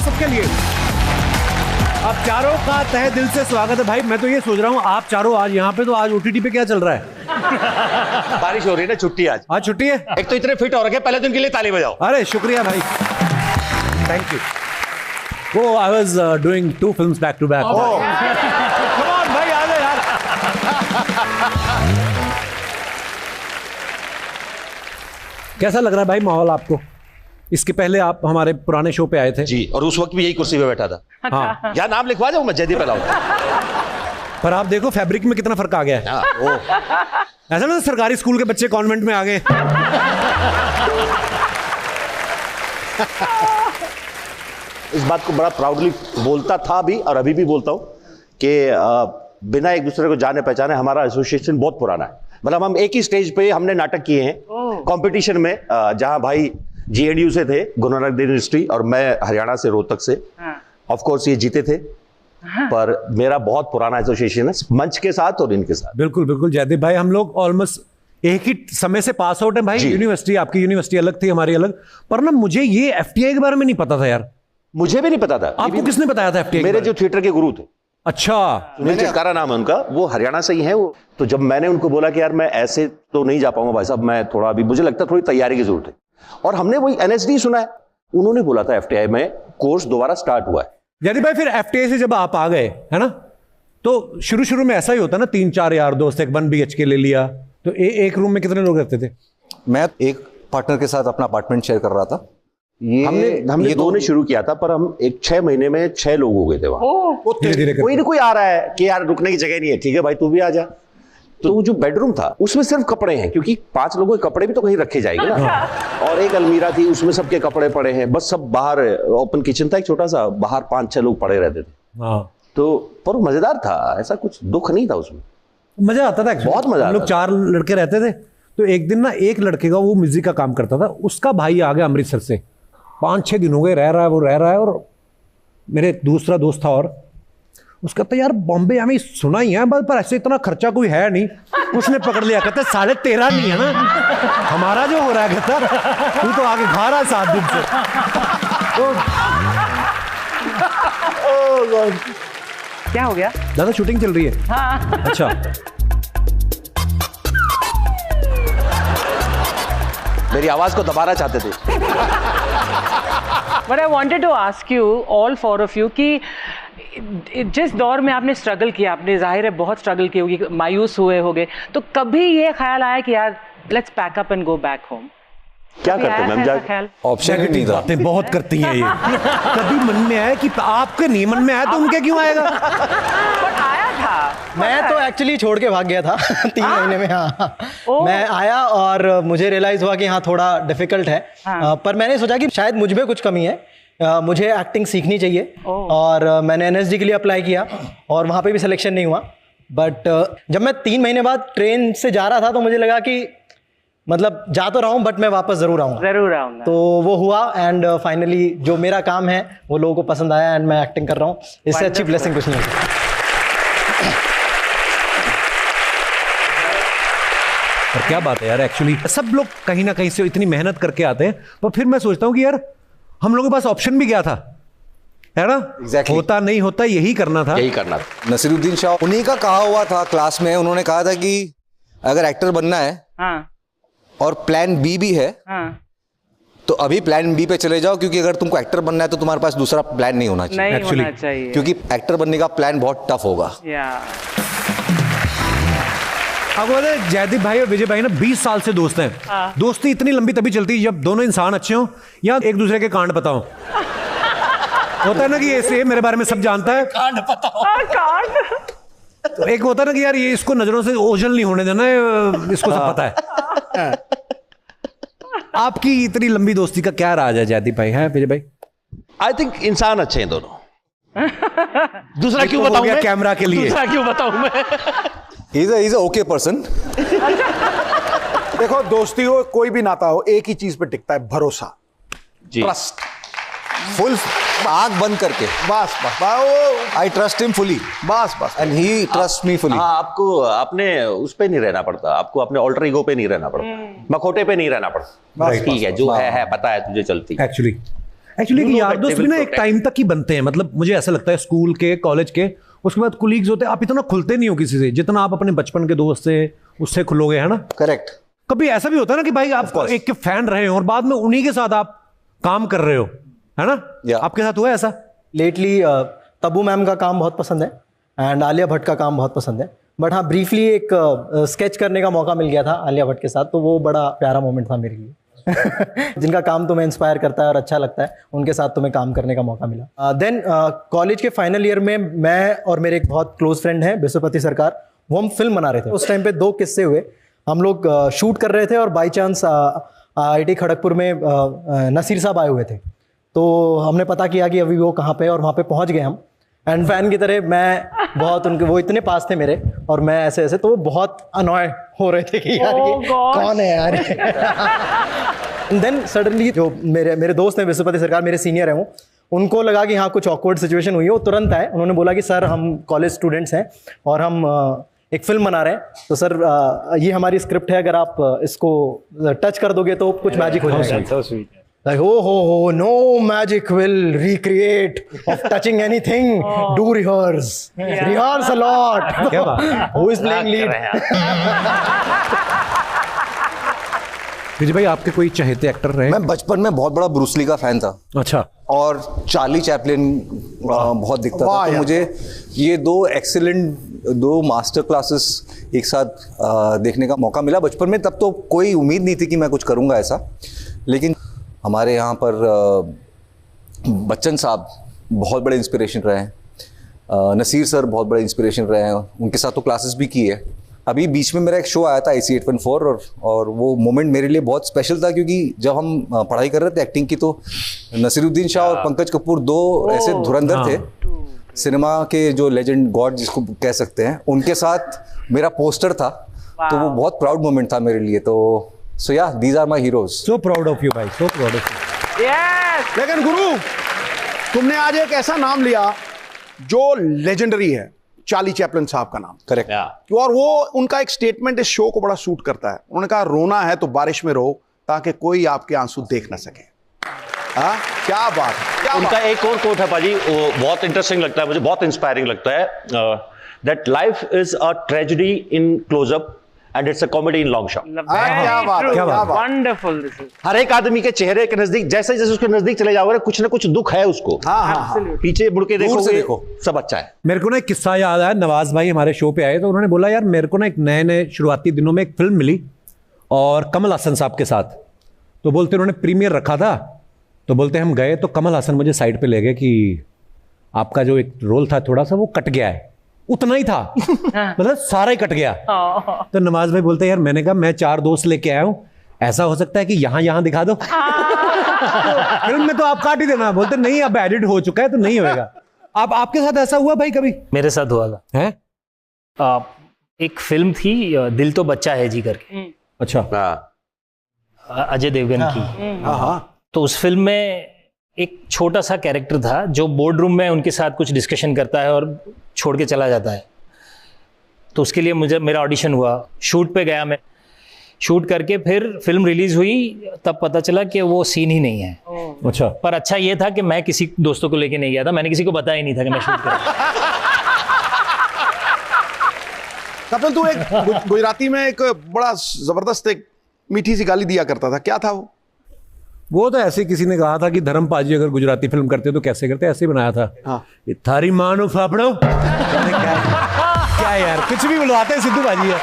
सबके लिए। अब चारों का तहे दिल से स्वागत है भाई। मैं तो ये सोच रहा हूँ आप चारों आज यहाँ पे, तो आज ओटीटी पे क्या चल रहा है? बारिश हो रही है ना, छुट्टी आज छुट्टी है। एक तो इतने फिट हो रखे, पहले तो इनके लिए ताली बजाओ। अरे शुक्रिया भाई, थैंक यू। वो I was doing 2 films back to back. Come on भाई, आ जाओ यार। कैसा लग रहा है भाई माहौल आपको? इसके पहले आप हमारे पुराने शो पे आए थे जी, और उस वक्त भी यही कुर्सी पे बैठा था। हाँ, यार नाम लिखवा जाऊं मैं, जयदीप अलाउड। पर आप देखो फैब्रिक में कितना फर्क आ गया है। ऐसा ना सरकारी स्कूल के बच्चे कॉन्वेंट में आ गए। इस बात को बड़ा प्राउडली बोलता था भी और अभी भी बोलता हूं कि बिना एक दूसरे को जाने पहचाने हमारा एसोसिएशन बहुत पुराना है। मतलब हम एक ही स्टेज पे हमने नाटक किए हैं कंपटीशन में, जहां भाई जीएनयू से थे, गुरु नानक देव यूनिवर्सिटी, और मैं हरियाणा से, रोहतक से। ऑफ कोर्स ये जीते थे, पर मेरा बहुत पुराना एसोसिएशन है मंच के साथ और इनके साथ। बिल्कुल बिल्कुल जयदीप भाई, हम लोग ऑलमोस्ट एक ही समय से पास आउट है भाई। यूनिवर्सिटी, आपकी यूनिवर्सिटी अलग थी, हमारी अलग। पर ना मुझे ये एफटीआई के बारे में नहीं पता था यार। मुझे भी नहीं पता था। आपको किसने बताया था एफटीआई? मेरे जो थिएटर के गुरु थे। अच्छा, सुनील चिटकारा नाम है उनका, वो हरियाणा से ही है वो। तो जब मैंने उनको बोला कि यार मैं ऐसे तो नहीं जा पाऊंगा भाई साहब, मैं थोड़ा अभी मुझे लगता थोड़ी तैयारी की जरूरत है, और हमने वही एनएसडी सुना है, उन्होंने बोला था एफटीआई में कोर्स दोबारा स्टार्ट हुआ है। जयदीप भाई फिर एफटीआई से जब आप आ गए है ना, तो शुरू में ऐसा ही होता ना, 3-4 यार दोस्त, एक 1 BHK ले लिया, तो एक रूम में कितने लोग रहते थे? मैं एक पार्टनर के साथ अपना अपार्टमेंट शेयर कर रहा था। हमने 2 ने शुरू किया था, पर हम 6 महीने में 6 लोग हो गए थे वहां। धीरे-धीरे कोई ना कोई आ रहा है कि यार रुकने की जगह नहीं है, ठीक है भाई तू भी आ जा। तो वो जो बेडरूम था उसमें सिर्फ कपड़े हैं, क्योंकि 5 लोगों के कपड़े भी तो कहीं रखे जाएंगे ना। और एक अलमीरा थी, उसमें सबके कपड़े पड़े हैं, बस सब बाहर। ओपन किचन था एक छोटा सा, बाहर 5-6 लोग पड़े रहते थे। तो पर मजेदार था, ऐसा कुछ दुख नहीं था उसमें, मजा आता था, बहुत मजा। हम लोग 4 लड़के रहते थे, तो एक दिन ना एक लड़के का, वो म्यूजिक का काम करता था, उसका भाई आ गया अमृतसर से, 5-6 दिन हो गए रह रहा है। और मेरे दूसरा दोस्त था, और उसका तो यार बॉम्बे हमें सुना ही है, पर ऐसे इतना खर्चा कोई है नहीं। उसने पकड़ लिया, कहते 13.5 नहीं है ना हमारा जो हो रहा है, कहता तू तो आगे खा रहा है 7 दिन से। क्या हो गया? दादा शूटिंग चल रही है। हाँ। अच्छा, मेरी आवाज को दबाना चाहते थे। But I wanted to ask you, all 4 of you, कि जिस दौर में आपने स्ट्रगल किया, आपने जाहिर है बहुत स्ट्रगल की होगी, मायूस हुए होगे, तो कभी ये ख्याल आया कि यार let's pack up and go back home? क्या करते मैम? ऑप्शन ही नहीं था। बातें बहुत करती हैं ये। कभी मन में आया कि आपके नहीं मन में आया तो उनके क्यों आएगा? But आया था। मैं तो एक्चुअली छोड़ के भाग गया था 3 महीने में। हाँ, मैं आया और मुझे रियलाइज हुआ कि हाँ थोड़ा डिफिकल्ट है। पर मैंने सोचा कि शायद मुझ में कुछ कमी है, मुझे एक्टिंग सीखनी चाहिए। और मैंने एनएसडी के लिए अप्लाई किया और वहाँ पे भी सिलेक्शन नहीं हुआ। बट जब मैं 3 महीने बाद ट्रेन से जा रहा था तो मुझे लगा कि मतलब जा तो रहा हूँ बट मैं वापस जरूर आऊँगा। तो वो हुआ एंड फाइनली जो मेरा काम है वो लोगों को पसंद आया एंड मैं एक्टिंग कर रहा हूँ। इससे अच्छी ब्लेसिंग कुछ नहीं हो सकती। और क्या बात है यार, एक्चुअली सब लोग कहीं ना कहीं से इतनी मेहनत करके आते हैं, पर फिर मैं सोचता हूँ कि यार हम लोगों के पास ऑप्शन भी क्या था, है ना? Exactly. होता नहीं होता यही करना था। नसीरुद्दीन शाह उन्हीं का कहा हुआ था क्लास में, उन्होंने कहा था कि अगर एक्टर बनना है और प्लान बी भी है तो अभी प्लान बी पे चले जाओ, क्योंकि अगर तुमको एक्टर बनना है तो तुम्हारे पास दूसरा प्लान नहीं होना चाहिए एक्चुअली, क्योंकि एक्टर बनने का प्लान बहुत टफ होगा। आपको पता है जयदीप भाई और विजय भाई ना 20 साल से दोस्त हैं। दोस्ती इतनी लंबी तभी चलती है जब दोनों इंसान अच्छे हों या एक दूसरे के कांड पता हो। होता है ना कि ऐसे मेरे बारे में सब जानता है, कांड पता हो। तो एक होता है ना कि यार ये इसको नजरों से ओझल नहीं होने देना है, इसको सब पता है। आपकी इतनी लंबी दोस्ती का क्या राज है जयदीप भाई, है विजय भाई? आई थिंक इंसान अच्छे हैं दोनों। दूसरा क्यों बताऊं मैं? कैमरा के लिए दूसरा क्यों बताऊं मैं? He's a okay person. देखो दोस्ती हो कोई भी नाता हो, एक ही चीज पे टिकता है, भरोसा, ट्रस्ट। फुल आंख बंद करके बस आई ट्रस्ट हिम फुली, बस and he trust me fully. हाँ, आपको अपने उस पे नहीं रहना पड़ता, आपको अपने ऑल्टर ईगो पे नहीं रहना पड़ता, मखोटे पे नहीं रहना पड़ता। ठीक है, जो है पता है तुझे चलती। एक्चुअली एक्चुअली यार दोस्त भी ना एक टाइम तक ही बनते हैं, मतलब मुझे ऐसा लगता है स्कूल के, कॉलेज के, उसके बाद कुलीग्स होते हैं, आप इतना खुलते नहीं हो किसी से जितना आप अपने बचपन के दोस्त से उससे खुलोगे, है ना? करेक्ट। कभी ऐसा भी होता है ना कि भाई आप एक के फैन रहे हो और बाद में उन्हीं के साथ आप काम कर रहे हो, है ना? आपके साथ हुआ है ऐसा? लेटली तब्बू मैम का काम बहुत पसंद है एंड आलिया भट्ट का काम बहुत पसंद है, बट हाँ ब्रीफली एक स्केच करने का मौका मिल गया था आलिया भट्ट के साथ, तो वो बड़ा प्यारा मोमेंट था मेरे लिए। जिनका काम तुम्हें इंस्पायर करता है और अच्छा लगता है, उनके साथ तुम्हें काम करने का मौका मिला। देन कॉलेज के फाइनल ईयर में मैं और मेरे एक बहुत क्लोज फ्रेंड हैं विश्वपति सरकार, वो हम फिल्म बना रहे थे। उस टाइम पे 2 किस्से हुए। हम लोग शूट कर रहे थे और बाई चांस IIT खड़गपुर में नसीर साहब आए हुए थे, तो हमने पता किया कि अभी वो कहाँ पे, और वहाँ पे पहुँच गए हम। एंड फैन की तरह मैं बहुत उनके, वो इतने पास थे मेरे और मैं ऐसे ऐसे, तो वो बहुत अनॉय हो रहे थे कि यार ये कौन है यार। देन सडनली जो मेरे दोस्त हैं विश्वपति सरकार, मेरे सीनियर हैं, वो उनको लगा कि हाँ कुछ ऑकवर्ड सिचुएशन हुई है। वो तुरंत आए, उन्होंने बोला कि सर हम कॉलेज स्टूडेंट्स हैं और हम एक फिल्म बना रहे हैं, तो सर ये हमारी स्क्रिप्ट है, अगर आप इसको टच कर दोगे तो कुछ मैजिक हो जाएगा। Like, oh, no magic will recreate of touching anything. Do rehearse. Rehearse a lot. क्या बात? Who is playing lead? विजय भाई आपके कोई चहेते एक्टर रहे? मैं बचपन में बहुत बड़ा ब्रूसली का फैन था। अच्छा। और चार्ली चैपलिन बहुत दिखता था, तो मुझे ये 2 एक्सीलेंट 2 मास्टर क्लासेस एक साथ देखने का मौका मिला बचपन में। तब तो कोई उम्मीद नहीं थी कि मैं कुछ करूँगा ऐसा, लेकिन हमारे यहाँ पर बच्चन साहब बहुत बड़े इंस्पिरेशन रहे हैं, नसीर सर बहुत बड़े इंस्पिरेशन रहे हैं, उनके साथ तो क्लासेस भी की है। अभी बीच में मेरा एक शो आया था IC 814 और वो मोमेंट मेरे लिए बहुत स्पेशल था, क्योंकि जब हम पढ़ाई कर रहे थे एक्टिंग की, तो नसीरुद्दीन शाह और पंकज कपूर 2 ऐसे धुरंधर थे सिनेमा के, जो लेजेंड गॉड जिसको कह सकते हैं, उनके साथ मेरा पोस्टर था। तो वो बहुत प्राउड मोमेंट था मेरे लिए। तो So yeah, these are my heroes. So proud of you, भाई. So proud of you. Yes. लेकिन गुरु, तुमने आज एक ऐसा नाम लिया जो लेजेंडरी है, चार्ली चैपलिन साहब का नाम। करेक्ट। और वो उनका एक स्टेटमेंट इस शो को बड़ा सूट करता है। उन्होंने कहा रोना है तो बारिश में रो, ताकि कोई आपके आंसू देख ना सके। हाँ, क्या बात है। क्या उनका एक और कोट है पाजी, वो बहुत इंटरेस्टिंग लगता है मुझे, बहुत इंस्पायरिंग लगता है। That life is a tragedy in close up and it's a comedy in long shot. क्या बात है, क्या बात। Wonderful this is. हर एक आदमी के चेहरे के नजदीक, जैसे जैसे उसके नजदीक चले जाओगे, कुछ ना कुछ दुख है उसको। हाँ। पीछे मुड़ के दूर से देखोगे, देखो, सब अच्छा है। मेरे को ना एक किस्सा याद आया। नवाज भाई हमारे शो पे आए तो उन्होंने बोला यार मेरे को ना एक नए शुरुआती दिनों में एक फिल्म मिली और कमल हसन साहब के साथ, तो बोलते उन्होंने प्रीमियर रखा था, तो बोलते हम गए तो कमल हसन मुझे साइड पे ले गए कि आपका जो एक रोल था थोड़ा सा वो कट गया है। उतना ही था, मतलब सारा ही कट गया। तो नवाज भाई बोलते यार, मैंने कहा मैं 4 दोस्त लेके आया हूं, ऐसा हो सकता है कि यहां दिखा दो। फिल्म में तो आप काट ही देना। बोलते नहीं, अब एडिट हो चुका है तो नहीं होएगा। आपके साथ ऐसा हुआ भाई कभी? मेरे साथ हुआ था। है? एक फिल्म थी दिल तो बच्चा है जी करके। अच्छा। अजय देवगन की। तो उस फिल्म में एक छोटा सा कैरेक्टर था जो बोर्ड रूम में उनके साथ कुछ डिस्कशन करता है और छोड़ के चला जाता है। तो उसके लिए मेरा ऑडिशन हुआ, शूट पे गया मैं, शूट करके फिर फिल्म रिलीज हुई, तब पता चला कि वो सीन ही नहीं है। अच्छा। पर अच्छा ये था कि मैं किसी दोस्तों को लेके नहीं गया था, मैंने किसी को बताया ही नहीं था कि मैं शूट कर रहा हूं। कपिल, तू एक गुजराती में एक बड़ा जबरदस्त एक मीठी सी गाली दिया करता था, क्या था वो? तो ऐसे किसी ने कहा था कि धर्म पाजी अगर गुजराती फिल्म करते तो कैसे करते, ऐसे ही बनाया था। हाँ। थारी मानो फाफड़ो। क्या यार, कुछ भी बुलवाते हैं सिद्धू बाजी है।